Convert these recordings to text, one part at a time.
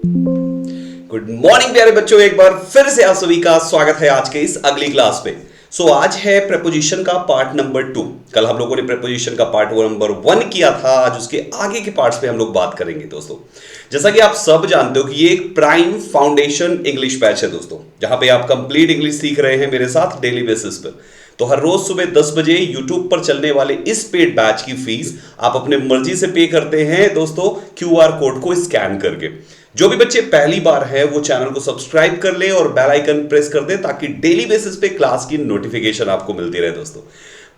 Good morning प्यारे बच्चों, एक बार फिर से आप सभी का स्वागत है आज के इस अगली क्लास पे। आज है प्रेपोजिशन का पार्ट नंबर 2। कल हम लोगों ने प्रेपोजिशन का पार्ट नंबर 1 किया था। आज उसके आगे के पार्ट्स पे हम लोग बात करेंगे दोस्तों। जैसा कि आप सब जानते हो कि ये एक प्राइम फाउंडेशन इंग्लिश बैच है दोस्तों, जहां पे आप कंप्लीट इंग्लिश सीख रहे हैं मेरे साथ डेली बेसिस पर। तो हर रोज सुबह 10 बजे यूट्यूब पर चलने वाले इस पेड बैच की फीस आप अपने मर्जी से पे करते हैं दोस्तों, क्यूआर कोड को स्कैन करके। जो भी बच्चे पहली बार है वो चैनल को सब्सक्राइब कर ले और बेल आइकन प्रेस कर दे ताकि डेली बेसिस पे क्लास की नोटिफिकेशन आपको मिलती रहे दोस्तों।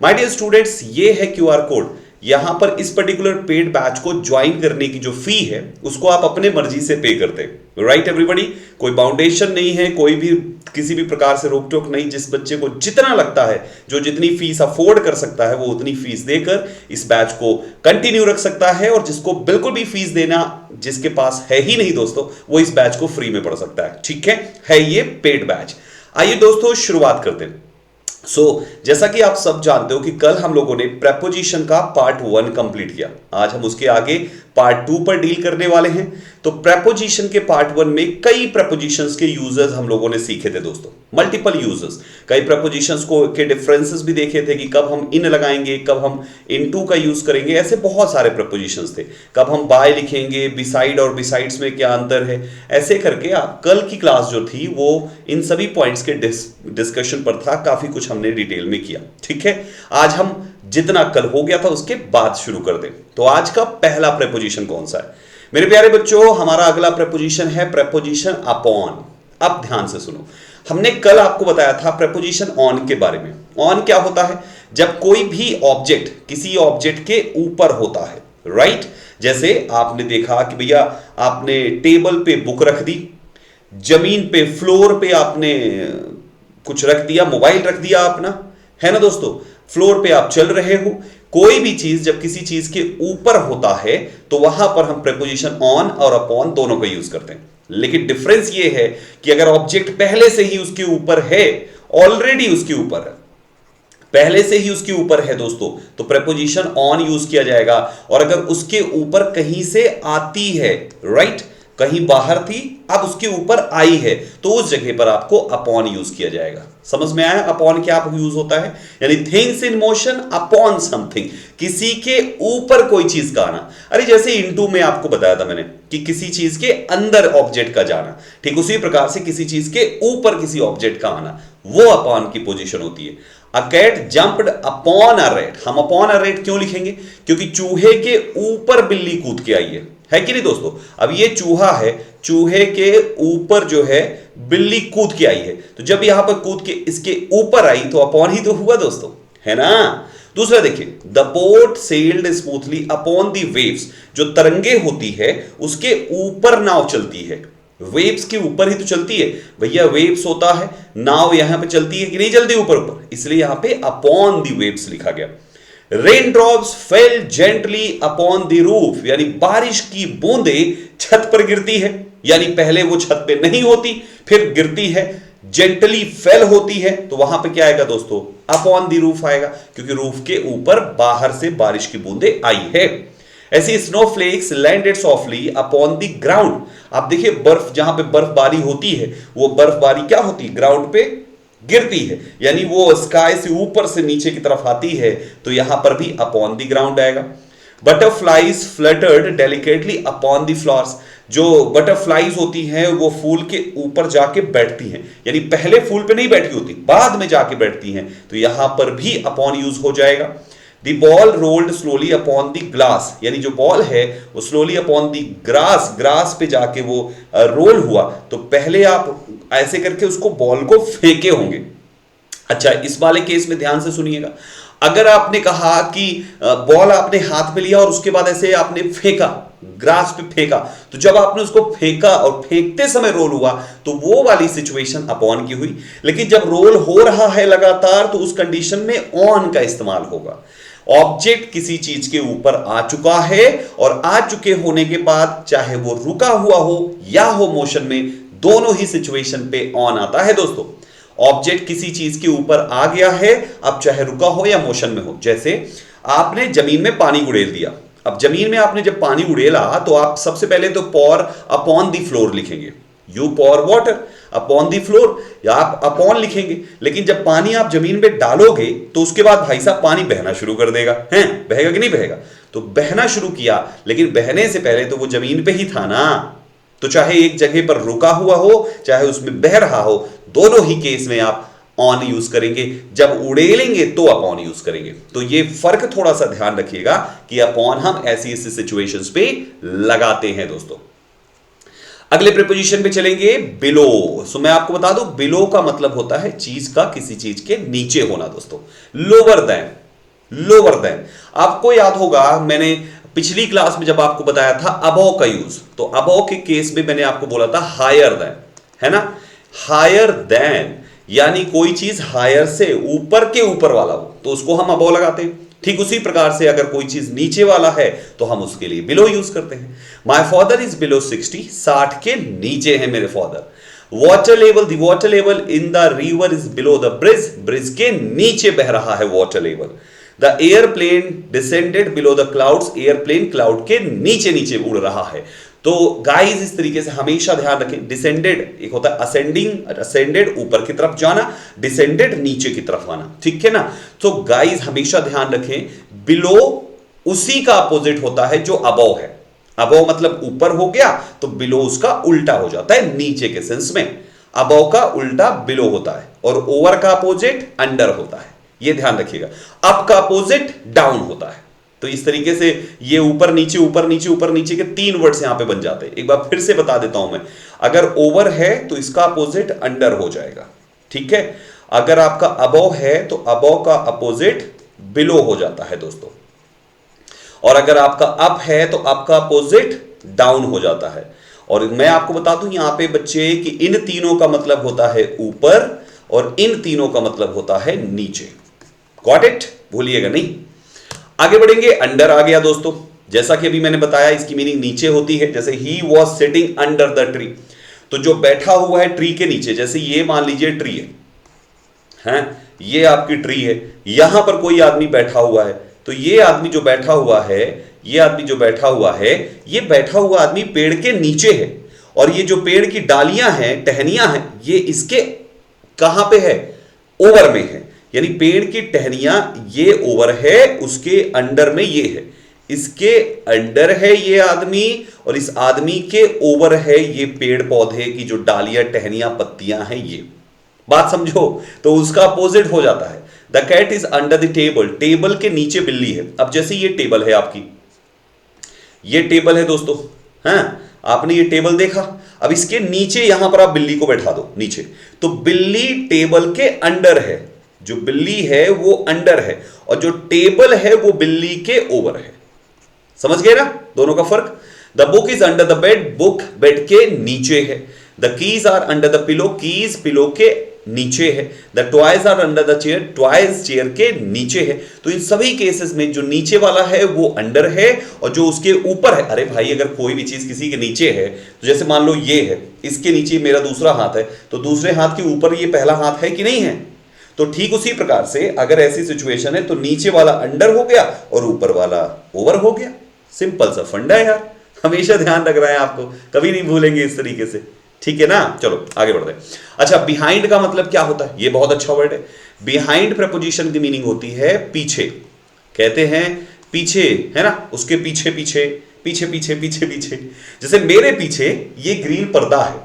माय डियर स्टूडेंट्स, ये है क्यूआर कोड। यहां पर इस पर्टिकुलर पेड बैच को ज्वाइन करने की जो फी है उसको आप अपने मर्जी से पे करते हैं। राइट एवरीबॉडी, कोई बाउंडेशन नहीं है, कोई भी किसी भी प्रकार से रोक टोक नहीं। जिस बच्चे को जितना लगता है, जो जितनी फीस अफोर्ड कर सकता है, वो उतनी फीस देकर इस बैच को कंटिन्यू रख सकता है। और जिसको बिल्कुल भी फीस देना जिसके पास है ही नहीं दोस्तों, वो इस बैच को फ्री में पढ़ सकता है। ठीक है ये पेड बैच। आइए दोस्तों शुरुआत करते हैं। जैसा कि आप सब जानते हो कि कल हम लोगों ने प्रेपोजिशन का पार्ट 1 कंप्लीट किया। आज हम उसके आगे पार्ट 2 पर डील करने वाले हैं। तो प्रेपोजिशन के पार्ट 1 में कई प्रेपोजिशंस के यूजर्स हम लोगों ने सीखे थे दोस्तों, मल्टीपल यूजर्स। कई प्रेपोजिशंस को के डिफरेंसेस भी देखे थे कि कब हम इन लगाएंगे, कब हम इनटू का यूज करेंगे। ऐसे बहुत सारे प्रेपोजिशंस थे। कब हम बाय लिखेंगे, बिसाइड और बिसाइड्स में क्या अंतर है, ऐसे करके आप कल की क्लास जो थी वो इन सभी पॉइंट्स के डिस्कशन पर था। काफी कुछ हमने डिटेल में किया। ठीक है, आज हम जितना कल हो गया था उसके बाद शुरू कर दें। तो आज का पहला प्रेपोजिशन कौन सा है मेरे प्यारे बच्चों? हमारा अगला प्रेपोजिशन है प्रेपोजिशन अपॉन। अब ध्यान से सुनो, हमने कल आपको बताया था प्रेपोजिशन ऑन के बारे में। ऑन क्या होता है? जब कोई भी ऑब्जेक्ट किसी ऑब्जेक्ट के ऊपर होता है। राइट, जैसे आपने देखा कि भैया आपने टेबल पे बुक रख दी, जमीन पे फ्लोर पे आपने कुछ रख दिया, मोबाइल रख दिया अपना, है ना दोस्तों। फ्लोर पे आप चल रहे हो। कोई भी चीज जब किसी चीज के ऊपर होता है तो वहां पर हम प्रेपोजिशन ऑन और अपॉन दोनों का यूज करते हैं। लेकिन डिफरेंस ये है कि अगर ऑब्जेक्ट पहले से ही उसके ऊपर है, ऑलरेडी उसके ऊपर है, पहले से ही उसके ऊपर है दोस्तों, तो प्रेपोजिशन ऑन यूज किया जाएगा। और अगर उसके ऊपर कहीं से आती है, राइट, कहीं बाहर थी अब उसके ऊपर आई है, तो उस जगह पर आपको अपॉन यूज किया जाएगा। समझ में आया अपॉन क्या यूज होता है? यानी things in motion upon something, किसी के ऊपर कोई चीज का आना। अरे जैसे इनटू में आपको बताया था मैंने कि किसी चीज के अंदर ऑब्जेक्ट का जाना, ठीक उसी प्रकार से किसी चीज के ऊपर किसी ऑब्जेक्ट का आना, वो अपॉन की पोजीशन होती है। A cat jumped upon a rat. हम अपॉन अ रैट क्यों लिखेंगे? क्योंकि चूहे के ऊपर बिल्ली कूद के आई है कि नहीं दोस्तों। अब ये चूहा है, चूहे के ऊपर जो है बिल्ली कूद के आई है, तो जब यहां पर कूद के इसके ऊपर आई तो अपॉन ही तो हुआ दोस्तों, है ना। दूसरा देखिए, the boat sailed smoothly upon the waves. जो तरंगे होती है उसके ऊपर नाव चलती है। वेव्स के ऊपर ही तो चलती है भैया, वेव्स होता है, नाव यहां पे चलती है कि नहीं चलती ऊपर ऊपर, इसलिए यहां पे अपॉन द वेव्स लिखा गया। Rain drops fail gently upon the roof, यानी बारिश की बूंदें छत पर गिरती है। यानी पहले वो छत पे नहीं होती, फिर गिरती है, जेंटली फेल होती है, तो वहां पे क्या आएगा दोस्तों? अपॉन द रूफ आएगा, क्योंकि रूफ के ऊपर बाहर से बारिश की बूंदें आई है। ऐसी snowflakes landed softly upon the ground. आप देखिए बर्फ, जहां पे बर्फबारी होती है वो बर्फबारी क्या होती है? ग्राउंड पे गिरती है, यानी वो स्काई से ऊपर से नीचे की तरफ आती है, तो यहां पर भी अपॉन द ग्राउंड आएगा। Butterflies fluttered delicately upon the flowers. जो बटरफ्लाइज होती हैं वो फूल के ऊपर जाके बैठती हैं, यानी पहले फूल पे नहीं बैठी होती, बाद में जाके बैठती हैं, तो यहां पर भी अपॉन यूज हो जाएगा। The ball rolled slowly upon the glass, यानी जो बॉल है वो slowly upon the grass, grass पे जाके वो रोल हुआ, तो पहले आप ऐसे करके उसको बॉल को फेंके होंगे। अच्छा, इस वाले केस में ध्यान से सुनिएगा। अगर आपने कहा कि बॉल आपने हाथ में लिया और उसके बाद ऐसे आपने फेंका, ग्रास पे फेंका, तो जब आपने उसको फेंका और फेंकते समय रोल हुआ तो वो वाली सिचुएशन अपॉन की हुई। लेकिन जब रोल हो रहा है लगातार तो उस कंडीशन में ऑन का इस्तेमाल होगा। ऑब्जेक्ट किसी चीज के ऊपर आ चुका है और आ चुके होने के बाद चाहे वो रुका हुआ हो या हो मोशन में, दोनों ही सिचुएशन पे ऑन आता है दोस्तों। ऑब्जेक्ट किसी चीज के ऊपर आ गया है, अब चाहे रुका हो या मोशन में हो। जैसे आपने जमीन में पानी उड़ेल दिया, अब जमीन में आपने जब पानी उड़ेला तो आप सबसे पहले तो पॉर अपॉन द फ्लोर लिखेंगे, you pour water upon the floor, या आप अपॉन लिखेंगे। लेकिन जब पानी आप जमीन में डालोगे तो उसके बाद भाई साहब पानी बहना शुरू कर देगा, हैं बहेगा कि नहीं बहेगा? तो बहना शुरू किया, लेकिन बहने से पहले तो वो जमीन पे ही था ना, तो चाहे एक जगह पर रुका हुआ हो चाहे उसमें बह रहा हो, दोनों ही केस में आप ऑन यूज करेंगे। जब उड़ेलेंगे तो अपॉन यूज करेंगे। तो ये फर्क थोड़ा सा ध्यान रखिएगा कि अपॉन हम ऐसी ऐसी सिचुएशंस पे लगाते हैं दोस्तों। अगले प्रीपोजिशन पे चलेंगे, बिलो। सो मैं आपको बता दूं, बिलो का मतलब होता है चीज का किसी चीज के नीचे होना दोस्तों। Lower than, lower than. आपको याद होगा मैंने पिछली क्लास में जब आपको बताया था अबव का यूज, तो अबव के केस में मैंने आपको बोला था हायर देन, है ना। हायर देन यानी कोई चीज हायर से ऊपर के ऊपर वाला हो तो उसको हम अबव लगाते हैं। ठीक उसी प्रकार से अगर कोई चीज नीचे वाला है तो हम उसके लिए बिलो यूज करते हैं। माई फादर इज बिलो 60, 60 के नीचे है मेरे father. Water level, the water level in the river is below the bridge, bridge के नीचे बह रहा है water level. The airplane descended below the clouds, airplane cloud के नीचे नीचे उड़ रहा है। तो गाइस इस तरीके से हमेशा ध्यान रखें, डिसेंडेड एक होता है असेंडिंग, असेंडेड ऊपर की तरफ जाना, डिसेंडेड नीचे की तरफ आना, ठीक है ना। तो गाइस हमेशा ध्यान रखें, बिलो उसी का अपोजिट होता है जो अबव है। अबव मतलब ऊपर हो गया तो बिलो उसका उल्टा हो जाता है नीचे के सेंस में। अबव का उल्टा बिलो होता है और ओवर का अपोजिट अंडर होता है, यह ध्यान रखिएगा। अप का अपोजिट डाउन होता है। तो इस तरीके से ये ऊपर नीचे ऊपर नीचे ऊपर नीचे के 3 वर्ड्स यहां पे बन जाते हैं। एक बार फिर से बता देता हूं मैं, अगर ओवर है तो इसका अपोजिट अंडर हो जाएगा, ठीक है। अगर आपका अबव है तो अबव का अपोजिट बिलो हो जाता है दोस्तों। और अगर आपका अप है तो आपका अपोजिट डाउन हो जाता है। और मैं आपको बता दूं यहां पे बच्चे कि इन तीनों का मतलब होता है ऊपर और इन तीनों का मतलब होता है नीचे। Got it? भूलिएगा नहीं। आगे बढ़ेंगे, अंडर आ गया दोस्तों। जैसा कि अभी मैंने बताया इसकी मीनिंग नीचे होती है, जैसे he was sitting under the tree, तो जो बैठा हुआ है ट्री के नीचे, जैसे ये मान लीजिए ट्री है, हैं ये आपकी ट्री है, यहां पर कोई आदमी बैठा हुआ है, तो ये आदमी जो बैठा हुआ है, ये आदमी जो बैठा हुआ है, ये बैठा हुआ आदमी पेड़ के नीचे है। और ये जो पेड़ की डालियां हैं, टहनियां हैं, ये इसके कहां पे है? ओवर में है। यानी पेड़ की टहनियां ये ओवर है, उसके अंडर में ये है, इसके अंडर है ये आदमी और इस आदमी के ओवर है ये पेड़ पौधे की जो डालियां टहनियां पत्तियां हैं ये। बात समझो? तो उसका अपोजिट हो जाता है। The cat is under the table, table के नीचे बिल्ली है। अब जैसे ये टेबल है आपकी, ये टेबल है दोस्तों, हैं आपने ये टेबल देखा, अब इसके नीचे यहां पर आप बिल्ली को बैठा दो नीचे, तो बिल्ली टेबल के अंडर है, जो बिल्ली है वो अंडर है और जो टेबल है वो बिल्ली के ओवर है। समझ गए ना दोनों का फर्क? The book is under the bed, book bed के नीचे है। The keys are under the pillow, keys pillow के नीचे है। The toys are under the chair, toys chair के नीचे है। तो इन सभी केसेस में जो नीचे वाला है वो अंडर है और जो उसके ऊपर है, अरे भाई अगर कोई भी चीज किसी के नीचे है, तो जैसे मान लो ये है, इसके नीचे मेरा दूसरा हाथ है, तो दूसरे हाथ के ऊपर ये पहला हाथ है कि नहीं है? तो ठीक उसी प्रकार से अगर ऐसी सिचुएशन है तो नीचे वाला अंडर हो गया और ऊपर वाला ओवर हो गया। सिंपल सा फंडा है यार, हमेशा ध्यान रख रहा है, आपको कभी नहीं भूलेंगे इस तरीके से, ठीक है ना। चलो आगे बढ़ते हैं। अच्छा, बिहाइंड का मतलब क्या होता है? ये बहुत अच्छा वर्ड है। बिहाइंड प्रपोजिशन की मीनिंग होती है पीछे। कहते हैं पीछे, है ना, उसके पीछे पीछे पीछे पीछे पीछे पीछे। जैसे मेरे पीछे ये ग्रीन पर्दा है,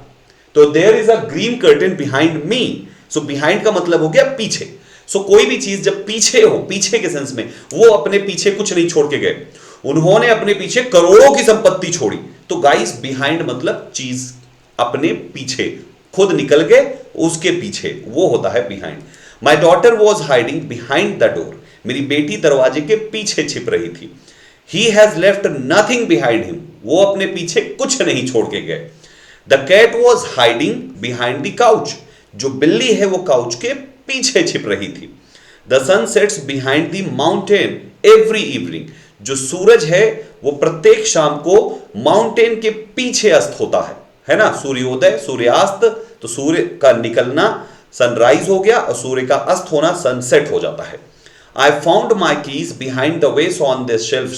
तो there is a green curtain behind me. So behind का मतलब हो गया पीछे। सो कोई भी चीज जब पीछे हो, पीछे के सेंस में, वो अपने पीछे कुछ नहीं छोड़ के गए, उन्होंने अपने पीछे करोड़ों की संपत्ति छोड़ी। तो गाइस बिहाइंड मतलब चीज अपने पीछे, खुद निकल गए उसके पीछे, वो होता है behind. My daughter was hiding behind the door, मेरी बेटी दरवाजे के पीछे छिप रही थी। He has left nothing behind him, वो अपने पीछे कुछ नहीं छोड़ के गए। The cat was hiding behind the couch, जो बिल्ली है वो काउच के पीछे छिप रही थी। The sun sets behind the mountain every evening, जो सूरज है वो प्रत्येक शाम को माउंटेन के पीछे अस्त होता है ना। सूर्योदय सूर्यास्त, तो सूर्य का निकलना सनराइज हो गया और सूर्य का अस्त होना सनसेट हो जाता है। I found my keys behind the vase on the shelf,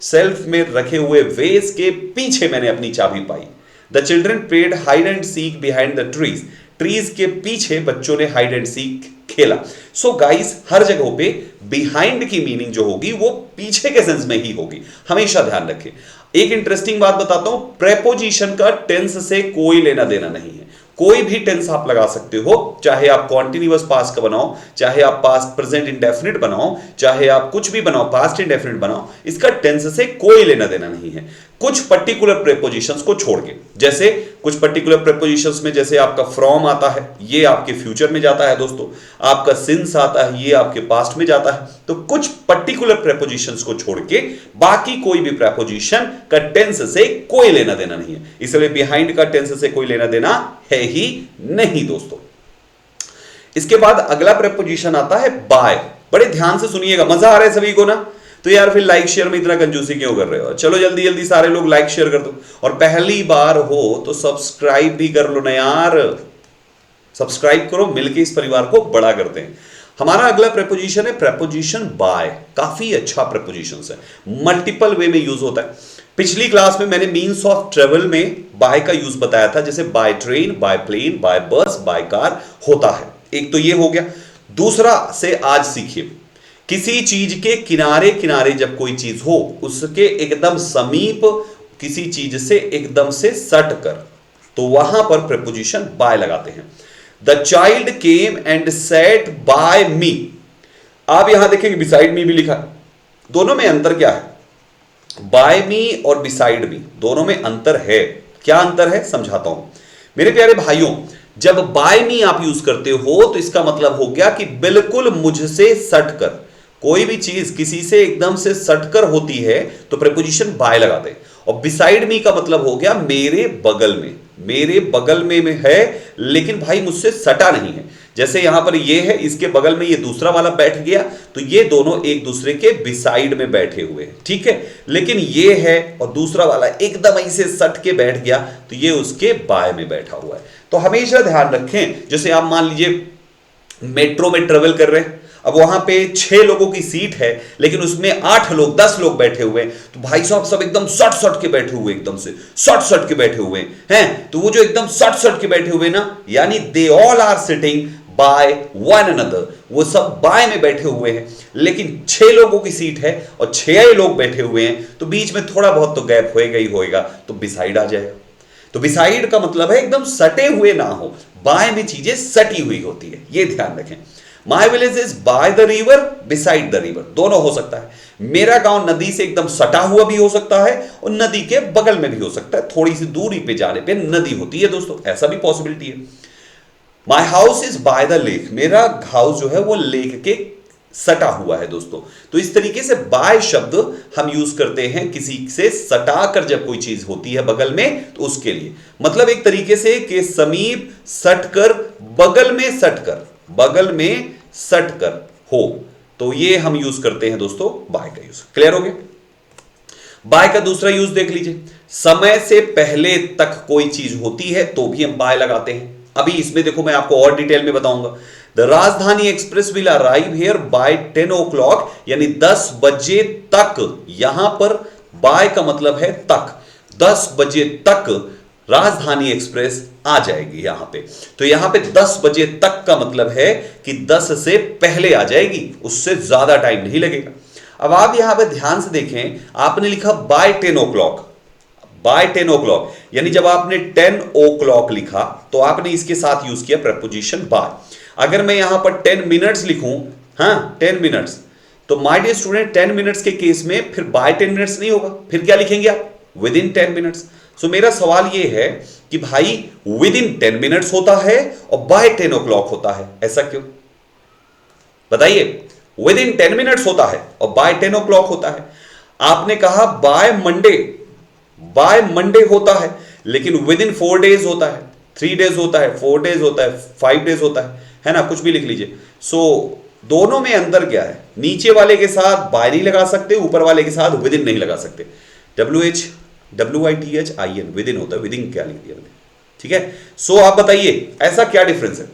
shelf में रखे हुए वेस के पीछे मैंने अपनी चाबी पाई। The children played hide and seek behind the trees, trees के पीछे बच्चों ने हाइड एंड सीक खेला। सो गाइस हर जगह पे बिहाइंड की मीनिंग जो होगी वो पीछे के सेंस में ही होगी, हमेशा ध्यान रखें। एक इंटरेस्टिंग बात बताता हूं, प्रेपोजिशन का टेंस से कोई लेना देना नहीं है। कोई भी टेंस आप लगा सकते हो, चाहे आप कॉन्टिन्यूअस पास्ट का बनाओ, चाहे आप पास्ट प्रेजेंट इंडेफिनिट बनाओ, चाहे आप कुछ भी बनाओ, पास्ट इंडेफिनिट बनाओ, इसका टेंस से कोई लेना देना नहीं है, कुछ पर्टिकुलर प्रेपोजिशंस को छोड़ के। जैसे कुछ पर्टिकुलर प्रेपोजिशंस में जैसे आपका फ्रॉम आता है, ये आपके फ्यूचर में जाता है दोस्तों, आपका सिंस आता है, ये आपके पास्ट में जाता है। तो कुछ पर्टिकुलर प्रेपोजिशंस को छोड़ के बाकी कोई भी प्रेपोजिशन का टेंस से कोई लेना देना नहीं है, इसलिए बिहाइंड का टेंस से कोई लेना देना है ही नहीं दोस्तों। इसके बाद अगला प्रेपोजिशन आता है बाय। बड़े ध्यान से सुनिएगा, मजा आ रहा है सभी को ना? तो यार फिर लाइक शेयर में इतना कंजूसी क्यों कर रहे हो? चलो जल्दी जल्दी सारे लोग लाइक शेयर कर दो, और पहली बार हो तो सब्सक्राइब भी कर लो ना यार, सब्सक्राइब करो, मिलके इस परिवार को बड़ा करते हैं। हमारा अगला प्रेपोजिशन है प्रेपोजिशन बाय। काफी अच्छा प्रेपोजिशन है, मल्टीपल वे में यूज होता है। पिछली क्लास में मैंने मीन्स ऑफ ट्रेवल में बाय का यूज बताया था, जैसे by train, by plane, by bus, by car होता है। एक तो ये हो गया। दूसरा से आज सीखिए, किसी चीज के किनारे किनारे जब कोई चीज हो, उसके एकदम समीप किसी चीज से एकदम से सट कर, तो वहां पर प्रेपोजिशन बाय लगाते हैं। The child came and sat by me. आप यहां देखेंगे बिसाइड मी भी लिखा है, दोनों में अंतर क्या है? बाय मी और बिसाइड मी दोनों में अंतर है। क्या अंतर है समझाता हूं मेरे प्यारे भाइयों। जब बाय मी आप यूज करते हो तो इसका मतलब हो गया कि बिल्कुल मुझसे सटकर, कोई भी चीज किसी से एकदम से सटकर होती है तो प्रेपोजिशन बाय लगाते हैं। और बिसाइड मी का मतलब हो गया मेरे बगल में, मेरे बगल में है लेकिन भाई मुझसे सटा नहीं है। जैसे यहां पर ये है, इसके बगल में ये दूसरा वाला बैठ गया, तो ये दोनों एक दूसरे के बिसाइड में बैठे हुए हैं, ठीक है। लेकिन ये है और दूसरा वाला एकदम ऐसे सट के बैठ गया, तो ये उसके बाय में बैठा हुआ है। तो हमेशा ध्यान रखें, जैसे आप मान लीजिए मेट्रो में ट्रेवल कर रहे हैं, अब वहां पे 6 लोगों की सीट है लेकिन उसमें 8 लोग 10 लोग बैठे हुए हैं, तो भाई साहब सब एकदम सट सट के बैठे हुए, एकदम से सट सट के बैठे हुए हैं। तो वो जो एकदम सट सट के बैठे हुए ना, यानी they all are sitting by one another, वो सब बाय में बैठे हुए हैं। लेकिन 6 लोगों की सीट है और 6 लोग बैठे हुए हैं, तो बीच में थोड़ा बहुत तो गैप होएगा ही होएगा, तो बिसाइड आ जाएगा। तो बिसाइड का मतलब है एकदम सटे हुए ना हो, बाय में चीजें सटी हुई होती है, ये ध्यान रखें। My village is by the river, beside the river, दोनों हो सकता है। मेरा गांव नदी से एकदम सटा हुआ भी हो सकता है और नदी के बगल में भी हो सकता है, थोड़ी सी दूरी पे जाने पे नदी होती है दोस्तों, ऐसा भी पॉसिबिलिटी है। My house is by the lake, मेरा हाउस जो है वो लेक के सटा हुआ है दोस्तों। तो इस तरीके से बाय शब्द हम यूज करते हैं किसी से सटा कर, जब कोई चीज होती है बगल में तो उसके लिए, मतलब एक तरीके से कि समीप सटकर, बगल में सटकर, बगल में सटकर हो, तो ये हम यूज करते हैं दोस्तों बाय का यूज। क्लियर हो गया? बाय का दूसरा यूज देख लीजिए, समय से पहले तक कोई चीज होती है तो भी हम बाय लगाते हैं। अभी इसमें देखो मैं आपको और डिटेल में बताऊंगा। द राजधानी express will arrive here bye 10 o'clock, यानी 10 बजे तक। यहां पर बाय का मतलब है तक, 10 बजे तक राजधानी एक्सप्रेस आ जाएगी यहां पे। तो यहां पे 10 बजे तक का मतलब है कि 10 से पहले आ जाएगी, उससे ज्यादा टाइम नहीं लगेगा। अब आप यहां पे ध्यान से देखें, आपने लिखा बाय 10 o'clock, बाय 10 o'clock, यानी जब आपने 10 o'clock लिखा तो आपने इसके साथ यूज किया प्रेपोजिशन बाय। अगर मैं यहां पर 10 मिनट्स लिखूं, हाँ 10 मिनट्स, तो माय डियर स्टूडेंट 10 मिनट्स के केस में फिर बाय 10 मिनट्स नहीं होगा, फिर क्या लिखेंगे आप? With in 10 minutes. सो मेरा सवाल यह है कि भाई विद इन 10 मिनट्स होता है और बाय 10 o'clock होता है, ऐसा क्यों? बताइए। विद इन 10 मिनट्स होता है और बाय 10 o'clock होता है। आपने कहा बाय मंडे, बाय मंडे होता है, लेकिन विद इन 4 डेज होता है, 3 डेज होता है, 4 डेज होता है, 5 डेज होता है ना? कुछ भी लिख लीजिए। सो दोनों में अंतर क्या है? नीचे वाले के साथ बाय नहीं लगा सकते, ऊपर वाले के साथ विद इन नहीं लगा सकते। WITHIN विद इन होता है, विद इन क्या लिख दिया मैंने, ठीक है। सो आप बताइए ऐसा क्या डिफरेंस है?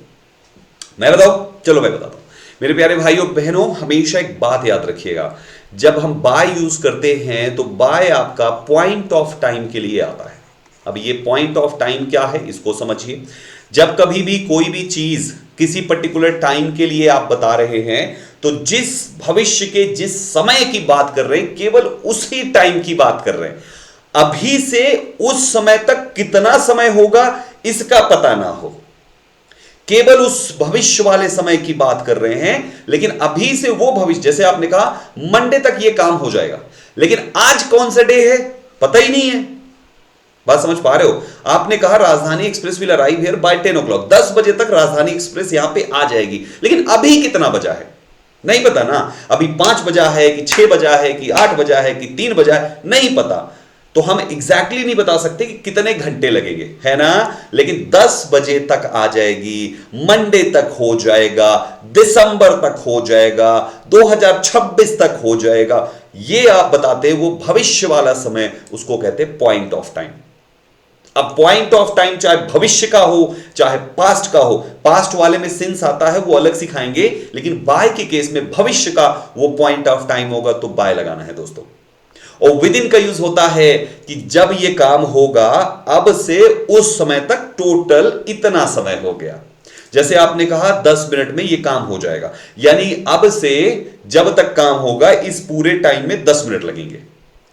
मैं बताऊं? चलो मैं बताता हूं। मेरे प्यारे भाइयों बहनों, हमेशा एक बात याद रखिएगा, जब हम बाय यूज करते हैं तो बाय आपका पॉइंट ऑफ टाइम के लिए आता है। अब ये पॉइंट ऑफ टाइम क्या है इसको समझिए। जब कभी भी कोई भी चीज किसी पर्टिकुलर टाइम के लिए आप बता रहे हैं तो जिस भविष्य के जिस समय की बात कर रहे हैं केवल उसी टाइम की बात कर रहे हैं। अभी से उस समय तक कितना समय होगा इसका पता ना हो, केवल उस भविष्य वाले समय की बात कर रहे हैं, लेकिन अभी से वो भविष्य, जैसे आपने कहा मंडे तक ये काम हो जाएगा, लेकिन आज कौन सा डे है पता ही नहीं है। बात समझ पा रहे हो? आपने कहा राजधानी express will arrive here bye 10 o'clock, 10 बजे तक राजधानी एक्सप्रेस यहां पे आ जाएगी, लेकिन अभी कितना बजा है नहीं पता ना। अभी 5 बजा है कि 6 बजा है कि 8 बजा है कि 3 बजा है नहीं पता, तो हम एग्जैक्टली नहीं बता सकते कि कितने घंटे लगेंगे, है ना। लेकिन 10 बजे तक आ जाएगी, मंडे तक हो जाएगा, दिसंबर तक हो जाएगा, 2026 तक हो जाएगा, ये आप बताते हैं वो भविष्य वाला समय, उसको कहते हैं पॉइंट ऑफ टाइम। अब पॉइंट ऑफ टाइम चाहे भविष्य का हो चाहे पास्ट का हो, पास्ट वाले में सिंस आता है वो अलग सिखाएंगे, लेकिन बाय के केस में भविष्य का वो पॉइंट ऑफ टाइम होगा तो बाय लगाना है दोस्तों। और विद इन का यूज होता है कि जब ये काम होगा अब से उस समय तक टोटल इतना समय हो गया। जैसे आपने कहा 10 मिनट में ये काम हो जाएगा, यानी अब से जब तक काम होगा इस पूरे टाइम में 10 मिनट लगेंगे,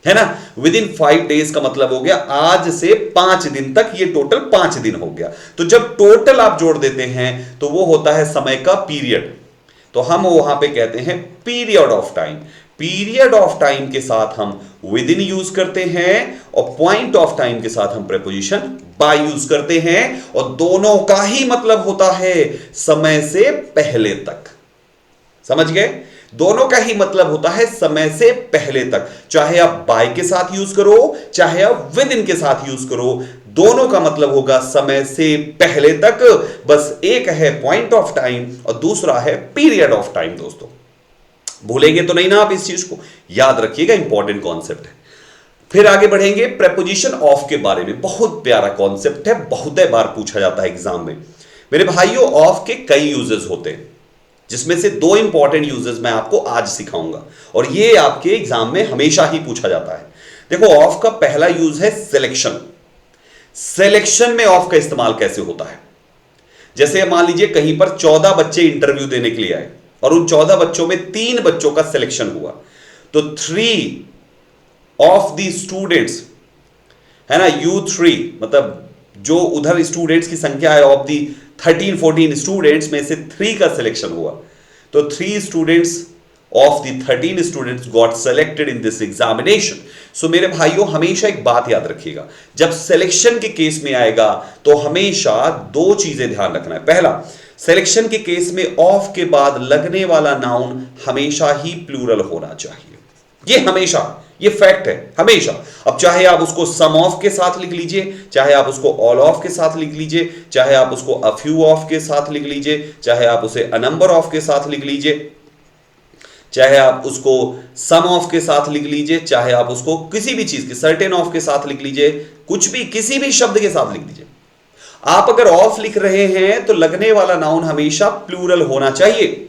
है ना। विद इन 5 days का मतलब हो गया आज से 5 दिन तक, ये टोटल 5 दिन हो गया। तो जब टोटल आप जोड़ देते हैं तो वो होता है समय का पीरियड, तो हम वहां पे कहते हैं period of time. Period of time के साथ हम विद इन यूज करते हैं और पॉइंट ऑफ टाइम के साथ हम प्रीपोजिशन बाय यूज करते हैं, और दोनों का ही मतलब होता है समय से पहले तक। समझ गए? दोनों का ही मतलब होता है समय से पहले तक, चाहे आप बाय के साथ यूज करो चाहे आप विद इन के साथ यूज करो, दोनों का मतलब होगा समय से पहले तक। बस एक है पॉइंट ऑफ टाइम और दूसरा है पीरियड ऑफ टाइम। दोस्तों भूलेंगे तो नहीं ना आप इस चीज को, याद रखिएगा, इंपॉर्टेंट कॉन्सेप्ट है। फिर आगे बढ़ेंगे प्रेपोजिशन ऑफ के बारे में। बहुत प्यारा कॉन्सेप्ट है, बहुत बार पूछा जाता है एग्जाम में। मेरे भाइयों ऑफ के कई यूजेस होते हैं, जिसमें से 2 इंपॉर्टेंट यूजेस मैं आपको आज सिखाऊंगा, और ये आपके एग्जाम में हमेशा ही पूछा जाता है। देखो ऑफ का पहला यूज है सिलेक्शन। सिलेक्शन में ऑफ का इस्तेमाल कैसे होता है? जैसे मान लीजिए कहीं पर 14 बच्चे इंटरव्यू देने के लिए आए और उन 14 बच्चों में 3 बच्चों का सिलेक्शन हुआ, तो 3 ऑफ द स्टूडेंट्स, है ना, U3 मतलब जो उधर स्टूडेंट्स की संख्या है ऑफ दी 13-14 स्टूडेंट्स में से 3 का सिलेक्शन हुआ, तो 3 students of the 13 students got selected in this examination. So मेरे भाइयों हमेशा एक बात याद रखिएगा, जब सिलेक्शन के केस में आएगा तो हमेशा 2 चीजें ध्यान रखना है। पहला, सिलेक्शन के केस में ऑफ के बाद लगने वाला नाउन हमेशा ही प्लूरल होना चाहिए, ये हमेशा, ये फैक्ट है हमेशा। अब चाहे आप उसको सम ऑफ के साथ लिख लीजिए, चाहे आप उसको ऑल ऑफ के साथ लिख लीजिए, चाहे आप उसको अ फ्यू ऑफ के साथ लिख लीजिए, चाहे आप उसे अ नंबर ऑफ के साथ लिख लीजिए, चाहे आप उसको सम ऑफ के साथ लिख लीजिए, चाहे आप उसको किसी भी चीज के सर्टेन ऑफ के साथ लिख लीजिए, कुछ भी किसी भी शब्द के साथ लिख दीजिए। आप अगर ऑफ लिख रहे हैं तो लगने वाला नाउन हमेशा प्लूरल होना चाहिए।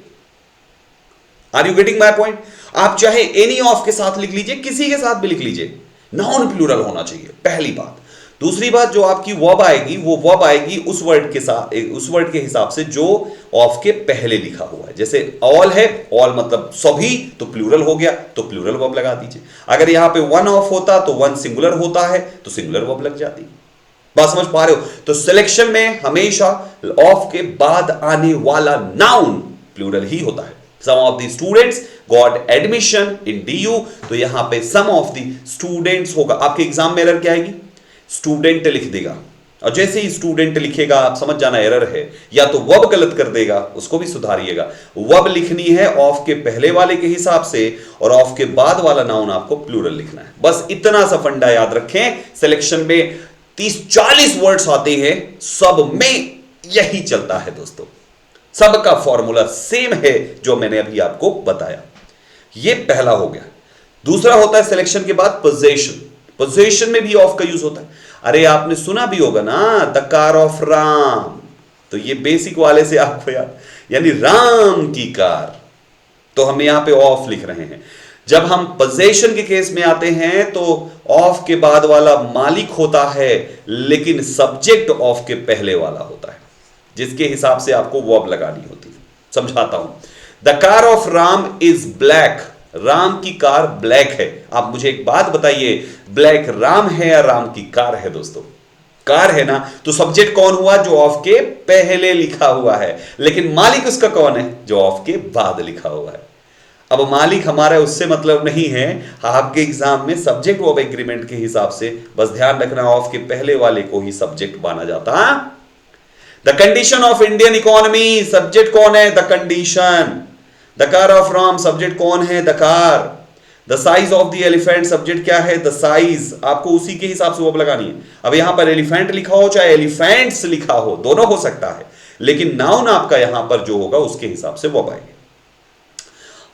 Are you getting my point? आप चाहे एनी ऑफ के साथ लिख लीजिए, किसी के साथ भी लिख लीजिए, नाउन प्लूरल होना चाहिए, पहली बात। दूसरी बात, जो आपकी वर्ब आएगी वो वर्ब आएगी उस वर्ड के साथ, उस वर्ड के हिसाब से जो ऑफ के पहले लिखा हुआ है। जैसे ऑल है, ऑल मतलब सभी, तो प्लूरल हो गया, तो प्लूरल वर्ब लगा दीजिए। अगर यहां पे वन ऑफ होता तो वन सिंगुलर होता है तो सिंगुलर वर्ब लग जाती। बात समझ पा रहे हो? तो सिलेक्शन में हमेशा ऑफ के बाद आने वाला नाउन प्लूरल ही होता है। Some of the students got admission in DU, तो यहां पे सम ऑफ द स्टूडेंट्स होगा। आपके एग्जाम में एरर क्या आएगी? स्टूडेंट लिख देगा, और जैसे ही स्टूडेंट लिखेगा आप समझ जाना एरर है, या तो वर्ब गलत कर देगा, उसको भी सुधारिएगा। वर्ब लिखनी है ऑफ के पहले वाले के हिसाब से, और ऑफ के बाद वाला नाउन आपको प्लूरल लिखना है। बस इतना सा फंडा याद रखें। सिलेक्शन में 30-40 वर्ड्स आते हैं, सब में यही चलता है दोस्तों, सबका फॉर्मूला सेम है जो मैंने अभी आपको बताया। ये पहला हो गया। दूसरा होता है सिलेक्शन के बाद पोजेशन। पोजेशन में भी ऑफ का यूज होता है। अरे आपने सुना भी होगा ना, द कार ऑफ राम, तो ये बेसिक वाले से आपको याद, यानी राम की कार। तो हम यहां पे ऑफ लिख रहे हैं। जब हम पोजेशन के केस में आते हैं तो ऑफ के बाद वाला मालिक होता है, लेकिन सब्जेक्ट ऑफ के पहले वाला होता है, जिसके हिसाब से आपको वर्ब लगानी होती है। समझाता हूं। The car of Ram is black. Ram की कार ब्लैक है। आप मुझे एक बात बताइए, ब्लैक राम है या राम की कार है? दोस्तों कार है ना, तो सब्जेक्ट कौन हुआ? जो ऑफ के पहले लिखा हुआ है, लेकिन मालिक उसका कौन है? जो ऑफ के बाद लिखा हुआ है। अब मालिक हमारा उससे मतलब नहीं है। आपके एग्जाम में सब्जेक्ट वर्ब एग्रीमेंट के हिसाब से बस ध्यान रखना, ऑफ के पहले वाले को ही सब्जेक्ट माना जाता है। The condition of Indian economy, subject कौन है? The condition. The car of Ram, subject कौन है? The car. The size of the elephant, subject क्या है? The size. आपको उसी के हिसाब से वर्ब लगानी है। अब यहां पर एलिफेंट लिखा हो चाहे एलिफेंट्स लिखा हो, दोनों हो सकता है, लेकिन नाउन आपका यहां पर जो होगा उसके हिसाब से वर्ब आएगी।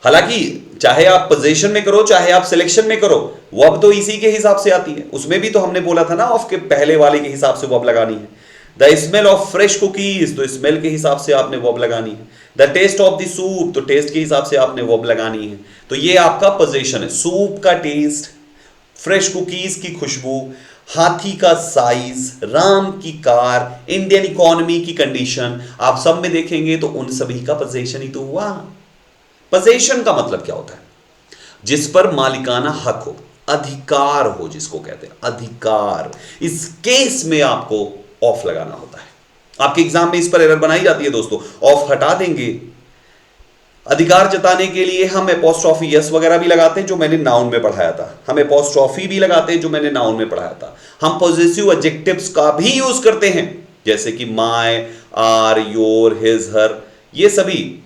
हालांकि चाहे आप पोजीशन में करो चाहे आप सिलेक्शन में करो, वर्ब तो इसी के हिसाब से आती है। उसमें भी तो हमने बोला था ना, ऑफ के पहले वाले के हिसाब से वर्ब लगानी है। The smell of fresh cookies, तो स्मेल के हिसाब से आपने वर्ब लगानी है। The taste of the soup, तो टेस्ट के हिसाब से आपने वर्ब लगानी है। तो ये आपका पोजीशन है। सूप का टेस्ट, फ्रेश कुकीज की खुशबू, हाथी का साइज, राम की कार, इंडियन इकोनॉमी की कंडीशन, आप सब में देखेंगे तो उन सभी का पोजीशन ही तो हुआ। पोजीशन का मतलब क्या होता है? जिस पर मालिकाना हक हो, अधिकार हो, जिसको कहते हैं अधिकार। इस केस में आपको ऑफ लगाना होता है। आपके एग्जाम में इस पर एरर बनाई जाती है दोस्तों, ऑफ हटा देंगे। अधिकार जताने के लिए हम एपोस्ट्रोफी यस वगैरह भी लगाते हैं, जो मैंने नाउन में पढ़ाया था। हम एपोस्ट्रोफी भी लगाते हैं, जो मैंने नाउन में पढ़ाया था। हम पॉजिटिव एडजेक्टिव्स का भी यूज करते हैं, जैसे कि माय, आर, योर, हिज, हर। ये सभी